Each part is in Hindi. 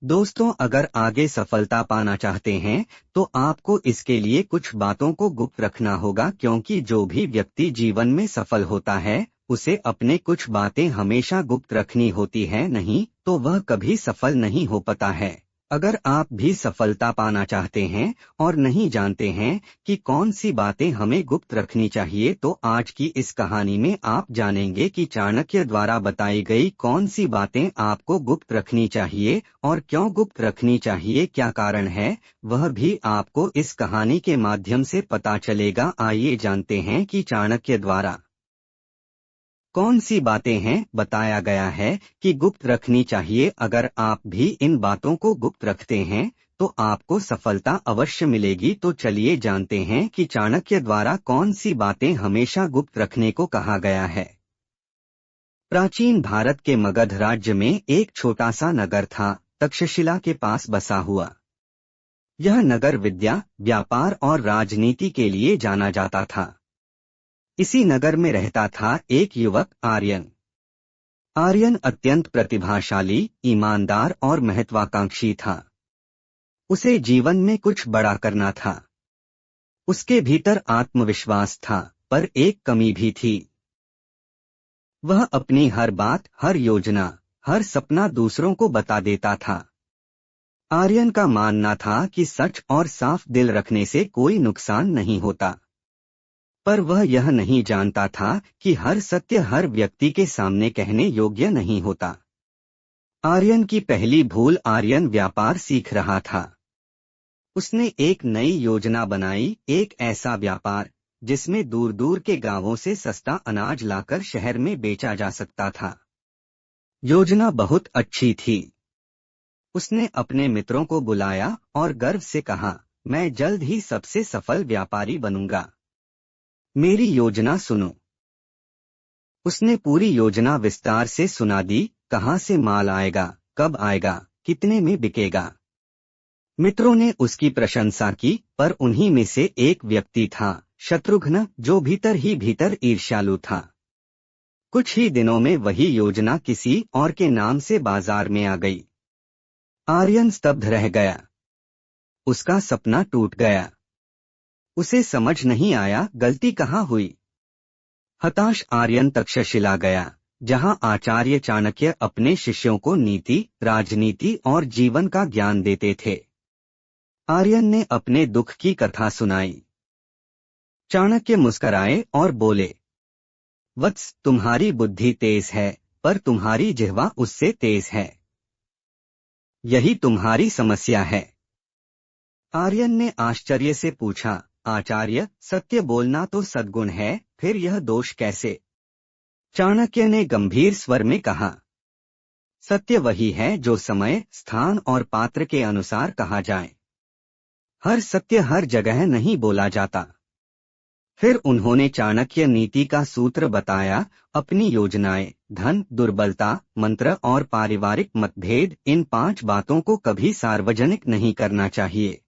दोस्तों, अगर आगे सफलता पाना चाहते हैं तो आपको इसके लिए कुछ बातों को गुप्त रखना होगा, क्योंकि जो भी व्यक्ति जीवन में सफल होता है उसे अपने कुछ बातें हमेशा गुप्त रखनी होती है, नहीं तो वह कभी सफल नहीं हो पाता है। अगर आप भी सफलता पाना चाहते हैं और नहीं जानते हैं कि कौन सी बातें हमें गुप्त रखनी चाहिए, तो आज की इस कहानी में आप जानेंगे कि चाणक्य द्वारा बताई गई कौन सी बातें आपको गुप्त रखनी चाहिए और क्यों गुप्त रखनी चाहिए, क्या कारण है, वह भी आपको इस कहानी के माध्यम से पता चलेगा। आइए जानते हैं कि चाणक्य द्वारा कौन सी बातें हैं। बताया गया है कि गुप्त रखनी चाहिए। अगर आप भी इन बातों को गुप्त रखते हैं तो आपको सफलता अवश्य मिलेगी। तो चलिए जानते हैं कि चाणक्य द्वारा कौन सी बातें हमेशा गुप्त रखने को कहा गया है। प्राचीन भारत के मगध राज्य में एक छोटा सा नगर था, तक्षशिला के पास बसा हुआ। यह नगर विद्या, व्यापार और राजनीति के लिए जाना जाता था। इसी नगर में रहता था एक युवक आर्यन। आर्यन अत्यंत प्रतिभाशाली, ईमानदार और महत्वाकांक्षी था। उसे जीवन में कुछ बड़ा करना था। उसके भीतर आत्मविश्वास था, पर एक कमी भी थी। वह अपनी हर बात, हर योजना, हर सपना दूसरों को बता देता था। आर्यन का मानना था कि सच और साफ दिल रखने से कोई नुकसान नहीं होता, पर वह यह नहीं जानता था कि हर सत्य हर व्यक्ति के सामने कहने योग्य नहीं होता। आर्यन की पहली भूल, आर्यन व्यापार सीख रहा था। उसने एक नई योजना बनाई, एक ऐसा व्यापार जिसमें दूर दूर के गांवों से सस्ता अनाज लाकर शहर में बेचा जा सकता था। योजना बहुत अच्छी थी। उसने अपने मित्रों को बुलाया और गर्व से कहा, मैं जल्द ही सबसे सफल व्यापारी बनूंगा, मेरी योजना सुनो। उसने पूरी योजना विस्तार से सुना दी, कहाँ से माल आएगा, कब आएगा, कितने में बिकेगा। मित्रों ने उसकी प्रशंसा की, पर उन्हीं में से एक व्यक्ति था, शत्रुघ्न, जो भीतर ही भीतर ईर्ष्यालु था। कुछ ही दिनों में वही योजना किसी और के नाम से बाजार में आ गई। आर्यन स्तब्ध रह गया। उसका सपना टूट गया। उसे समझ नहीं आया गलती कहाँ हुई। हताश आर्यन तक्षशिला गया, जहां आचार्य चाणक्य अपने शिष्यों को नीति, राजनीति और जीवन का ज्ञान देते थे। आर्यन ने अपने दुख की कथा सुनाई। चाणक्य मुस्कराए और बोले, वत्स, तुम्हारी बुद्धि तेज है, पर तुम्हारी जिह्वा उससे तेज है। यही तुम्हारी समस्या है। आर्यन ने आश्चर्य से पूछा, आचार्य, सत्य बोलना तो सद्गुण है, फिर यह दोष कैसे? चाणक्य ने गंभीर स्वर में कहा, सत्य वही है जो समय, स्थान और पात्र के अनुसार कहा जाए। हर सत्य हर जगह नहीं बोला जाता। फिर उन्होंने चाणक्य नीति का सूत्र बताया, अपनी योजनाएं, धन, दुर्बलता, मंत्र और पारिवारिक मतभेद, इन 5 बातों को कभी सार्वजनिक नहीं करना चाहिए।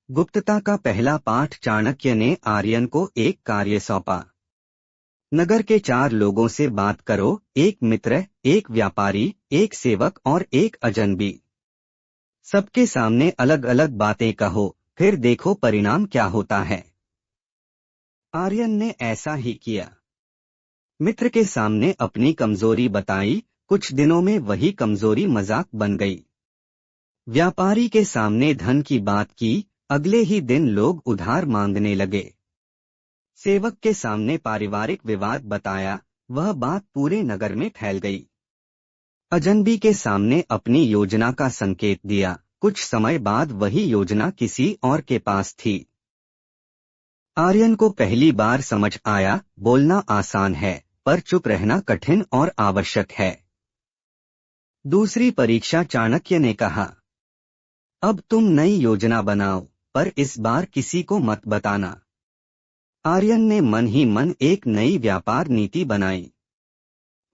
गुप्तता का पहला पाठ। चाणक्य ने आर्यन को एक कार्य सौंपा। नगर के 4 लोगों से बात करो, एक मित्र, एक व्यापारी, एक सेवक और एक अजनबी। सबके सामने अलग अलग बातें कहो, फिर देखो परिणाम क्या होता है। आर्यन ने ऐसा ही किया। मित्र के सामने अपनी कमजोरी बताई, कुछ दिनों में वही कमजोरी मजाक बन गई। व्यापारी के सामने धन की बात की, अगले ही दिन लोग उधार मांगने लगे। सेवक के सामने पारिवारिक विवाद बताया, वह बात पूरे नगर में फैल गई। अजनबी के सामने अपनी योजना का संकेत दिया, कुछ समय बाद वही योजना किसी और के पास थी। आर्यन को पहली बार समझ आया, बोलना आसान है, पर चुप रहना कठिन और आवश्यक है। दूसरी परीक्षा। चाणक्य ने कहा, अब तुम नई योजना बनाओ, पर इस बार किसी को मत बताना। आर्यन ने मन ही मन एक नई व्यापार नीति बनाई।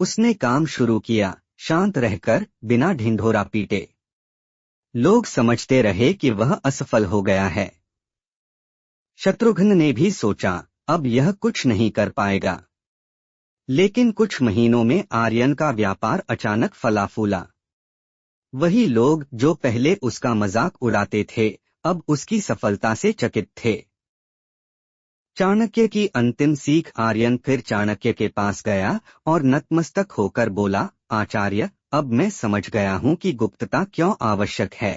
उसने काम शुरू किया, शांत रहकर, बिना ढिंढोरा पीटे। लोग समझते रहे कि वह असफल हो गया है। शत्रुघ्न ने भी सोचा, अब यह कुछ नहीं कर पाएगा। लेकिन कुछ महीनों में आर्यन का व्यापार अचानक फला फूला। वही लोग जो पहले उसका मजाक उड़ाते थे अब उसकी सफलता से चकित थे। चाणक्य की अंतिम सीख। आर्यन फिर चाणक्य के पास गया और नतमस्तक होकर बोला, आचार्य, अब मैं समझ गया हूं कि गुप्तता क्यों आवश्यक है।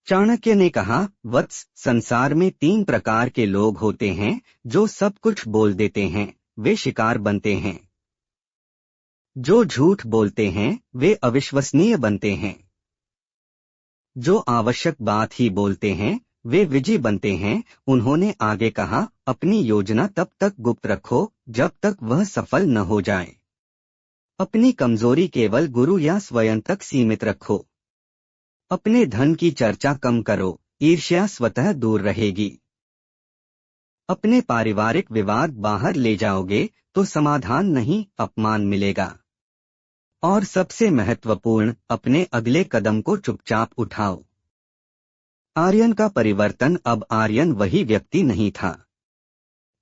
चाणक्य ने कहा, वत्स, संसार में 3 प्रकार के लोग होते हैं जो सब कुछ बोल देते हैं, वे शिकार बनते हैं। जो झूठ बोलते हैं वे अविश्वसनीय बनते हैं। जो आवश्यक बात ही बोलते हैं वे विजयी बनते हैं। उन्होंने आगे कहा, अपनी योजना तब तक गुप्त रखो जब तक वह सफल न हो जाए। अपनी कमजोरी केवल गुरु या स्वयं तक सीमित रखो। अपने धन की चर्चा कम करो, ईर्ष्या स्वतः दूर रहेगी। अपने पारिवारिक विवाद बाहर ले जाओगे तो समाधान नहीं अपमान मिलेगा। और सबसे महत्वपूर्ण, अपने अगले कदम को चुपचाप उठाओ। आर्यन का परिवर्तन। अब आर्यन वही व्यक्ति नहीं था।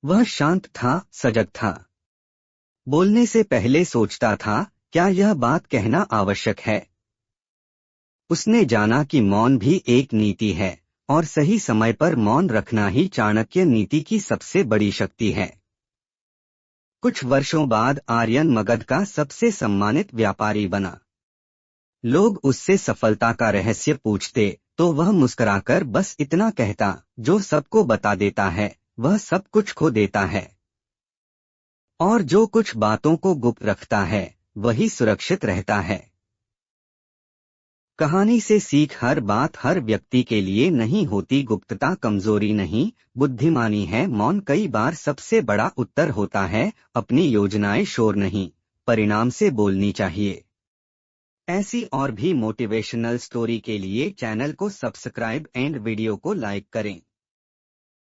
वह शांत था, सजग था। बोलने से पहले सोचता था, क्या यह बात कहना आवश्यक है। उसने जाना कि मौन भी एक नीति है और सही समय पर मौन रखना ही चाणक्य नीति की सबसे बड़ी शक्ति है। कुछ वर्षों बाद आर्यन मगध का सबसे सम्मानित व्यापारी बना। लोग उससे सफलता का रहस्य पूछते तो वह मुस्कुराकर बस इतना कहता, जो सबको बता देता है वह सब कुछ खो देता है, और जो कुछ बातों को गुप्त रखता है वही सुरक्षित रहता है। कहानी से सीख। हर बात हर व्यक्ति के लिए नहीं होती। गुप्तता कमजोरी नहीं, बुद्धिमानी है। मौन कई बार सबसे बड़ा उत्तर होता है। अपनी योजनाएं शोर नहीं, परिणाम से बोलनी चाहिए। ऐसी और भी मोटिवेशनल स्टोरी के लिए चैनल को सब्सक्राइब एंड वीडियो को लाइक करें।